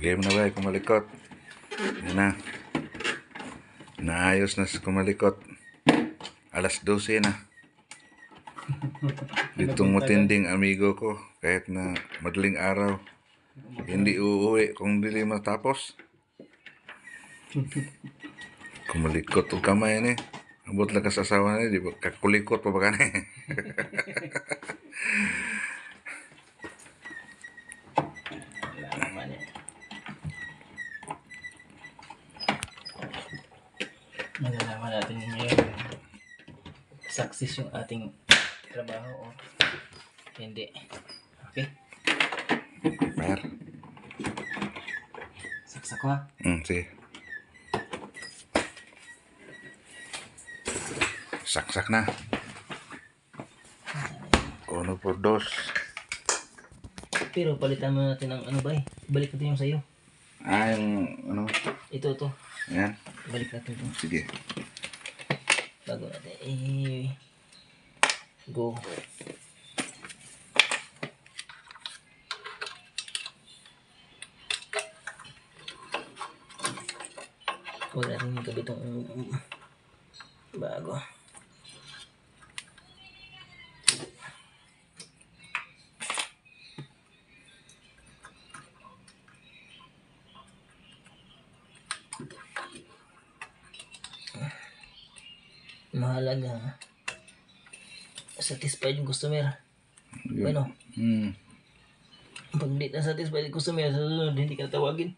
Game na ba kumalikot? Yan na. Naayos na sa kumalikot. Alas 12 na. Ditong matinding amigo ko. Kahit na madaling araw. Hindi uuwi kung dili matapos. Kumalikot o kamay ni. Abot lang ka sa asawa ni. Di ba kakulikot pa ba ka ni? Malalaman natin ngayon success yung ating trabaho o hindi. Okay? Per. Saksak ko ha. Sige. Saksak na. 1 por 2. Pero palitan mo natin ng ano ba eh. Balik natin yung sayo. Yung ano? Ito. Yan. Balik natin ito. Sige. Bago natin go. Huwag natin yung kabitong bago. Mahalaga satisfied yung customer. Bueno, pag di na satisfied yung customer, sa susunod hindi ka tawagin.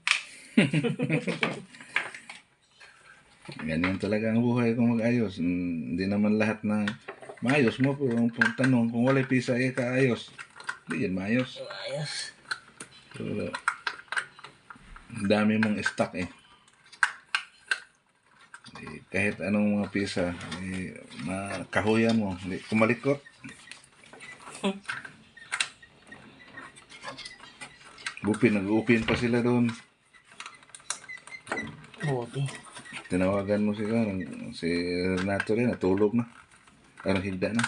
Ganyan talaga ang buhay kung mag-ayos. Hindi naman lahat na maayos mo. Pero ang tanong, kung wala pisa kaayos, hindi yan maayos. Ayos. So, ang dami mong stock eh. Kahit anong mga pisa, makahuyan mo. Kumalikot. Nag-upin pa sila doon. Buti. Tinawagan mo si Renato rin, natulog na. Parang higda na.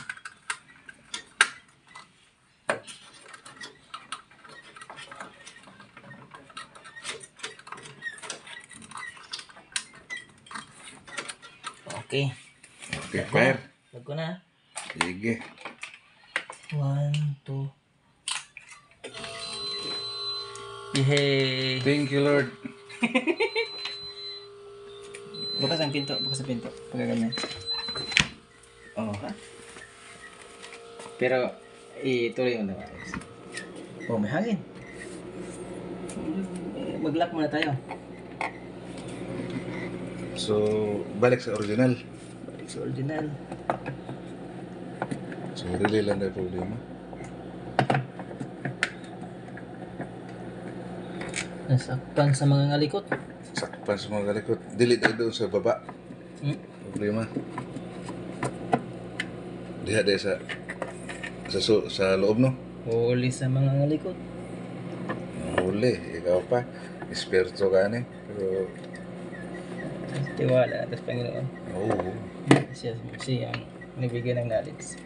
Okay. Okay, fire. Lag ko na. Sige. 1, 2. Yehey! Thank you, Lord. Bukas ang pinto. Pagkaganyan. Oo. Pero, ituloy mo naman. Oh, may hangin. Mag-lock muna tayo. So, balik sa original. So, really lang na problema. Nasakpan sa mga ngalikot. Sakpan sa mga galikot. Dili tayo doon sa baba. Problema. Diha tayo sa loob, no? Huli sa mga ngalikot. Huli. Ikaw pa. Esperto ka ni. Pero, Tiwala natin sa Panginoon. oo. Siya ang nabigyan ng knowledge.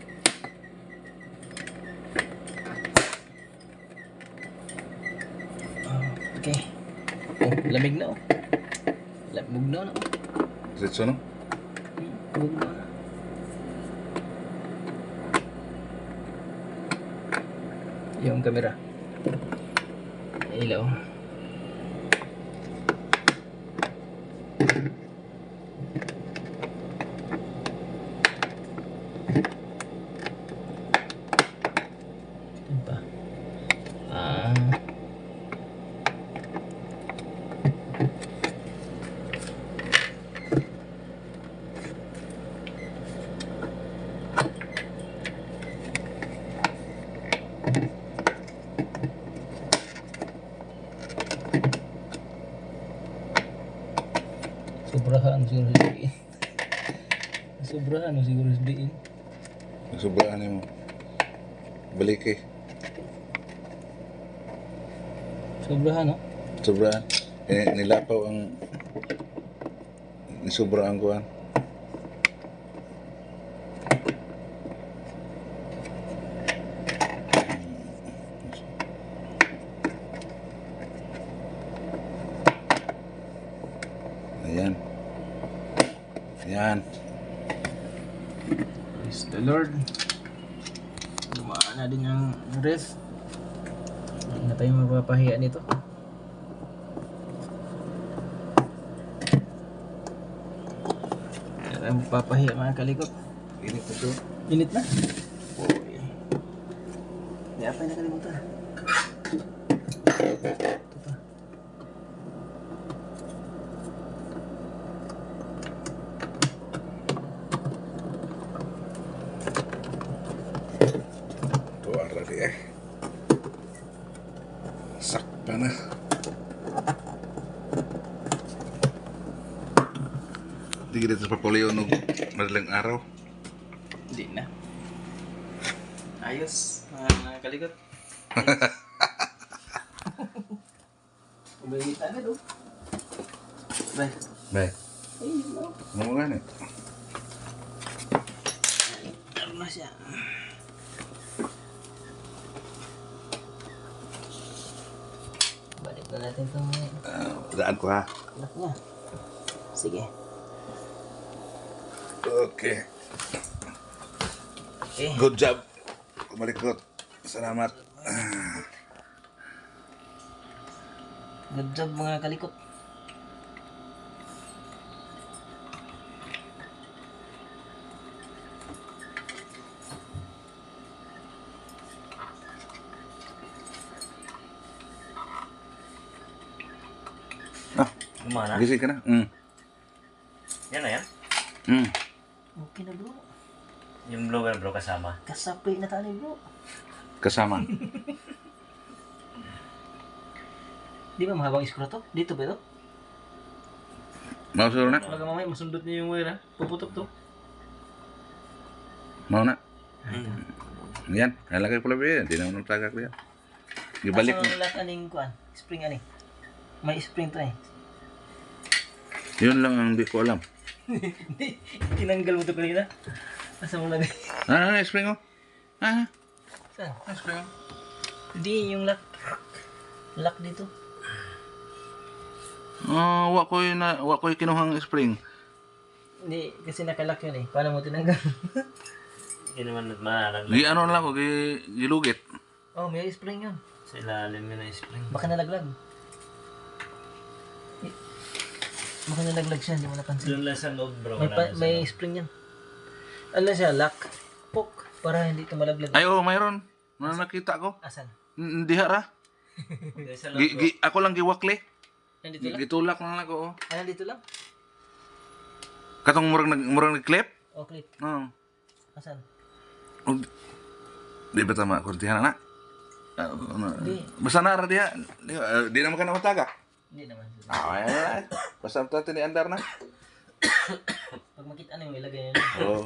Okay. Oh, lamig na oh. Bugnaw na oh. Sitso, no? Bugnaw na. Yung camera. Ilaw. Diba? Sobrahan siguro sa diin. Sobraan mo. Balik eh. Sobrahan no? Sobraan. Nilapaw ang nisobraan ko an. Ayan. Ayan. Praise the Lord. Gumaan na din yung ref. Hindi na tayo mapapahiya nito. Hindi na tayo mapapahiya mga kalikot. Init na to. Init na. Uy. Hindi apa yung nakalimutan. Ito pa. Ito arali eh. Sakpa na. Hindi kita sa papulio nung madalang araw. Hindi na. Ayos, mga kalikot. Umayita na do. Bye. Bay. Ay, no. Ano mo ganit? Ano na siya? Balik na natin itong Daan ko ha. anak niya. Sige. Okay. Okay. Good job. Kumalikot. Salamat. Good job mga kalikot. Ah, Gimana? gising ka na? Yan na yan? Okay na bro. Yung blower bro kasama. Kasapi na tayo bro. Kasama. Di ba mahabang iskro to? Dito ba ito? Mau suruh na? Talaga mamaya masundot niya yung wire ha. Puputok to. Mau na? Yan. Nalagay pula ba yan? Hindi naman tagak yan. Ibalik mo. Asa ang lahat aning kuan? Spring ani. May spring to eh. Yun lang ang di ko alam. Tinanggal mo to kanina. Asa mo lagay? Spring ko. Saan? Spring ko. Hindi yung lock. Lock dito. Wa ko'y kinuhang spring. Hindi, kasi nakalak yun eh. Paano mo tinanggal? Hindi naman maharag Gi ano lang ko, gilugit. Oh, may spring yun. sa ilalim yun ng spring. Baka nalaglag. Baka nalaglag siya, hindi mo napansin. Doon lang sa loob bro. May spring yan. Ano siya, lock. Poke. Para hindi ito malaglag. Ay, mayroon. Nakita ko. Asan? Diha ra. Sa loob bro. Ako lang giwakli. Nandito lang? Gitulak lang ako. Ah, nandito lang? Katong murang nag-clip? Oh, clip. Oo. Asan? Di ba tama? Kurtihan na. Di. Basta na ra diha. Di naman ka na matagak. Hindi naman. Ay. Basta natin ni andar na. Pag makita na yung ilagay nyo. Oh.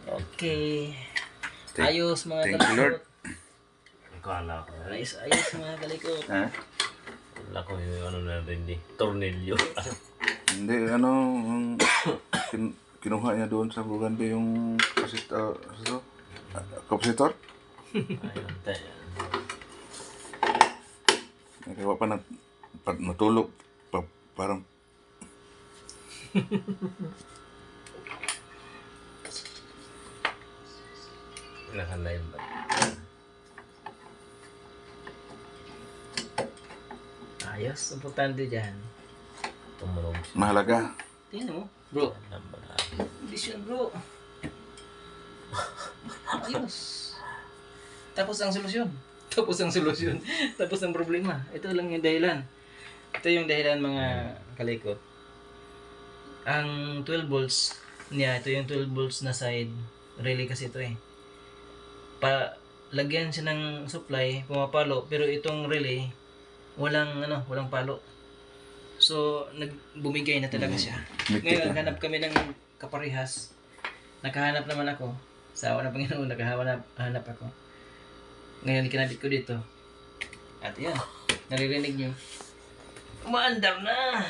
Okay. Thank- Ayos mga thank you, Lord. Kala ko. Ayos mga kalikot. Ha? Kala ko yung ano na rin di. Tornilyo. Hindi, ano, kinuha niya doon sa Bugande yung kapasitor. Ayun. Kaya pa natulog. Parang Nakalive ba? Ayos. Importante dyan. Tumulong siya. mahalaga. Tingnan mo. Bro. Nambala. Condition bro. Ayos. Tapos ang solusyon. Tapos ang solusyon. Tapos ang problema. Ito lang yung dahilan. Ito yung dahilan mga kalikot. Ang 12 volts niya, ito yung 12 volts na side relay kasi ito eh. Lagyan siya ng supply, pumapalo, pero itong relay walang palo. So nagbumigay na talaga siya. Ngayon naghanap kami ng kaparehas. Nakahanap naman ako. Sa awa ng Panginoon, nakahanap ako. Ngayon kinabit ko dito. At yan, naririnig nyo. Umaandar na!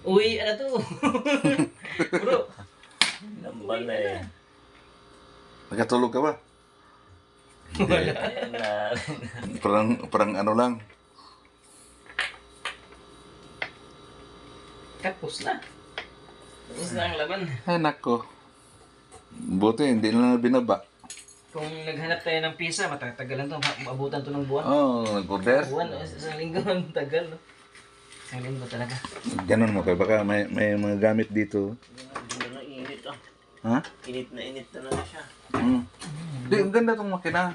Uwi, ano to? Bro! Nambala eh. Nakatulog ka ba? Ayun na. Parang ano lang. Tapos na. Tapos na ang laban. Ay, nako. Buti, hindi na lang binaba. Kung naghanap tayo ng pizza, matatagal lang to. Maabutan to ng buwan. Oo, nag-order. Buwan, isang linggo ang tagal. No? Isang linggo talaga. Ganun mo kay baka may mga gamit dito. Hindi na init ah. Ha? Init talaga siya. Di, ang ganda tong makina.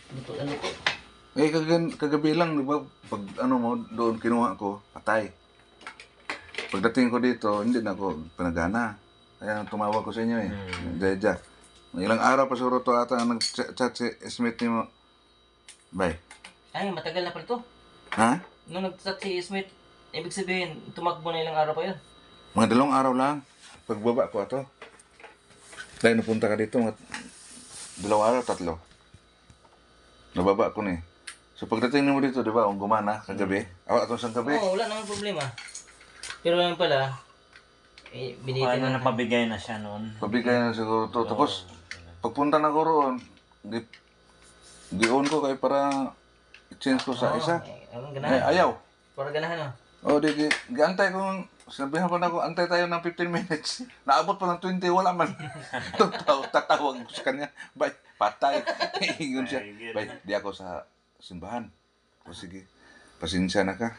Ano to? Eh, kagabi lang, di ba? Pag ano mo, doon kinuha ko, patay. Pagdating ko dito, hindi na ako pinagana. Kaya tumawag ko sa inyo eh. Deja. Ilang araw pa siguro to ata nag-chat si Smith ni mo. Bye. Ay, matagal na pala to. Ha? Nung nag-chat si Smith, ibig sabihin, tumakbo na ilang araw pa yun. Mga 2 araw lang. Pagbaba ko ato. Dahil napunta ka dito, mga 2 araw, 3. Nababa ko ni. So pagdating mo dito, di ba, gumana kagabi. Awa atong sang gabi. Oo, wala namang problema. Pero lang pala, binigyan Paano na napabigay na siya noon? Pabigay na siguro to. Tapos, pagpunta na ko roon, di-on ko kay para i-change ko sa isa. Anong Eh, ganahan? ayaw. Para ganahan, no? O, di-antay ko. Sabihan ko na ako, antay tayo ng 15 minutes. Naabot pa ng 20, wala man. Tatawag ko sa kanya. Bay, patay. Ingon siya. Bay, di ako sa simbahan. O sige, pasensya na ka.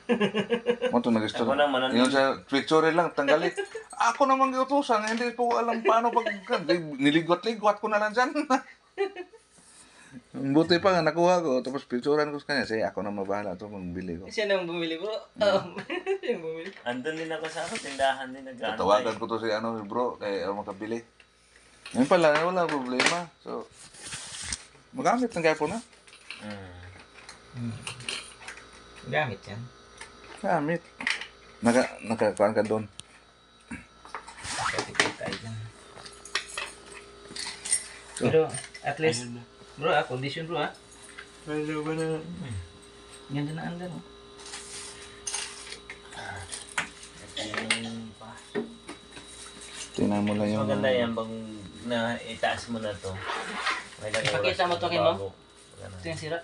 Mo to nagusto. Ako naman, ano? Ingon siya, picture lang, tanggalin. Ako naman giutusan, hindi po ko alam paano pag niligwat-ligwat ko na lang dyan. Buti pa nga, nakuha ko. Tapos picturean ko sa kanya. Sige, ako na mabahala to magbili ko. Siya nang bumili, bro. Oo, siya yung bumili. Andun din ako sa tindahan din nag-aantay. Tawagan ko to si bro, kaya makabili. Ngayon pala, wala problema. So, magamit ng gapo na. Gamit yan. Gamit. Nakakuhaan ka doon. Katipid tayo dyan. Pero, at least, bro, condition bro, Ano ba na? Ganda na andar, oh. Tingnan mo lang yung... Maganda yan bang na itaas mo na to. May Ipakita mo to kay ma'am? bago. Ito yung sira.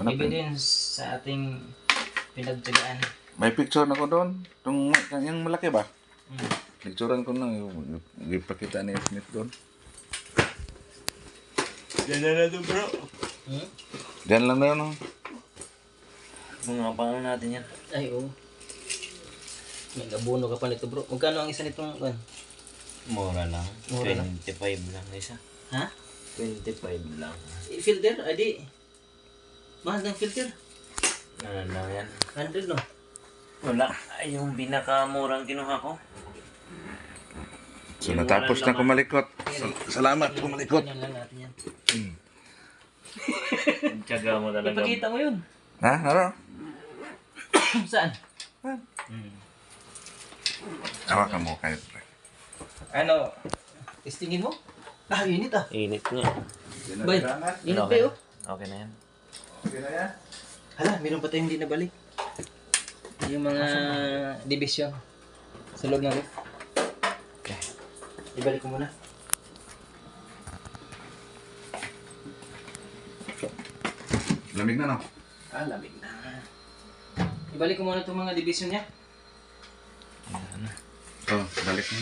Evidence sa ating pinagtsagaan. May picture na ko doon. Yung malaki ba? Hmm. Picturean ko na. Ipakita ni Smith doon. Diyan na to bro. Hmm? Diyan lang na yun. Oh. Mga pangalan natin yan. Ay, oo. Nag-abono ka pa nito, bro. Magkano ang isa nitong, Mura lang. Mura lang. 25 lang isa. ha? 25 lang. Filter? Adi. Mahal ng filter. Ano lang yan? 100, no? Wala. Ay, yung pinakamurang kinuha ko. So natapos na kumalikot. Salamat kumalikot. Yan lang natin yan. Tiyaga mo talaga. Ipakita mo yun. Ha? Ano? Saan? Hawakan mo kayo. Ano? Testingin mo? Ah, init ah. Init nga. Bay, init ba yun? Okay na yan. Okay na yan? Hala, meron pa tayong hindi nabalik. Yung mga division sa loob ng ref. Okay. Ibalik ko muna. Lamig na no? Ah, lamig na. Ibalik ko muna itong mga division niya. Oh, balik na.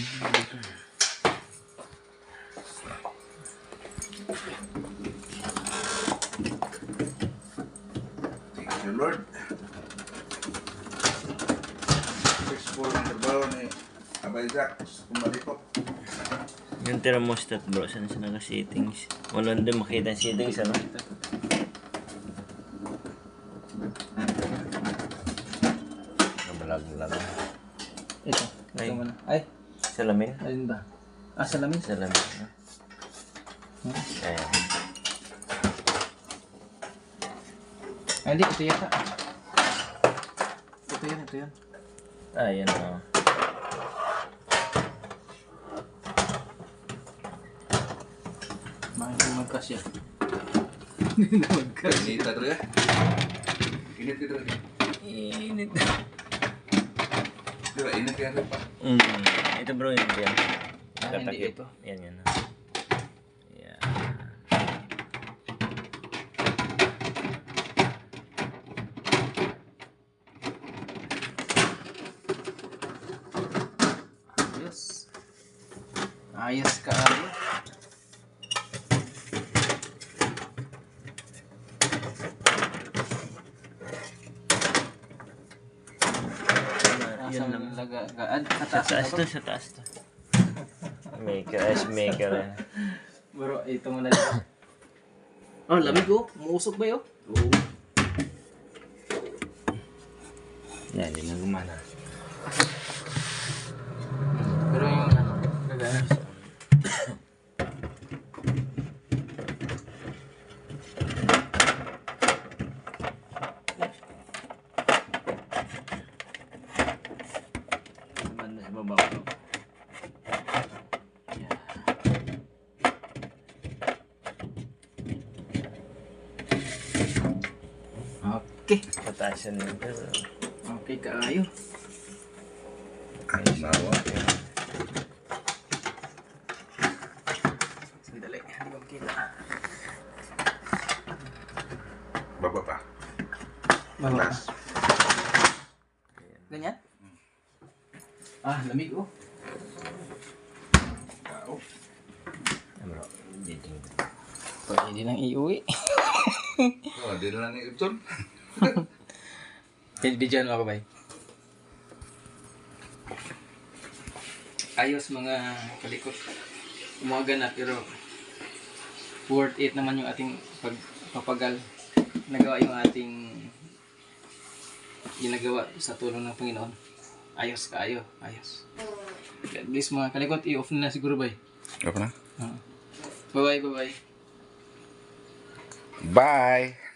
Thank you, Lord. Peaceful ang trabaho ni Abay Jack sa kumalikot. Yung thermostat bro, saan siya naka-settings? Wala din makita yung settings ano? Nabalag lang. Ito. Ay. Ito muna. Ay, Salamin? alin ba? Ah, salamin. Salamin. No? Ayan. Ah, hindi. Ito yata. Ito yan, ito yan. Ayan o. Mahal yung magkasya. Init na talaga. Init ka talaga. Init. Diba, init ka yan pa. Ito bro, yun yan. Ah, hindi Katakip. ito. Yan yan. Yan. Ayos ka ano. Yun lang. Lagagaan. Sa Sa taas taas na to, sa taas to. Maker, ice maker. Bro, ito mo na lang. Oh, lamig oh. Umuusok ba yun? Oo. Yan, hindi na gumana. Pero yung ano, gagana. Banda sa baba ko. Okay. Patasan mo ito. Okay, kaayo. Bawa. Sandali, hindi ko makita. Baba pa. Baba. Last. Ganyan? Ah, lamig oh. Oh. Bro, dito. Pwede nang iuwi. Oh, di na lang ni Ibton. Bidyan mo ako ba? Ayos mga kalikot. Umaga na pero worth it naman yung ating pagpapagal. Nagawa yung ating ginagawa sa tulong ng Panginoon. Ayos kaayo, ayos. God bless mga kalikot. I-off na siguro ba? Apa na? Bye-bye, bye-bye. Bye.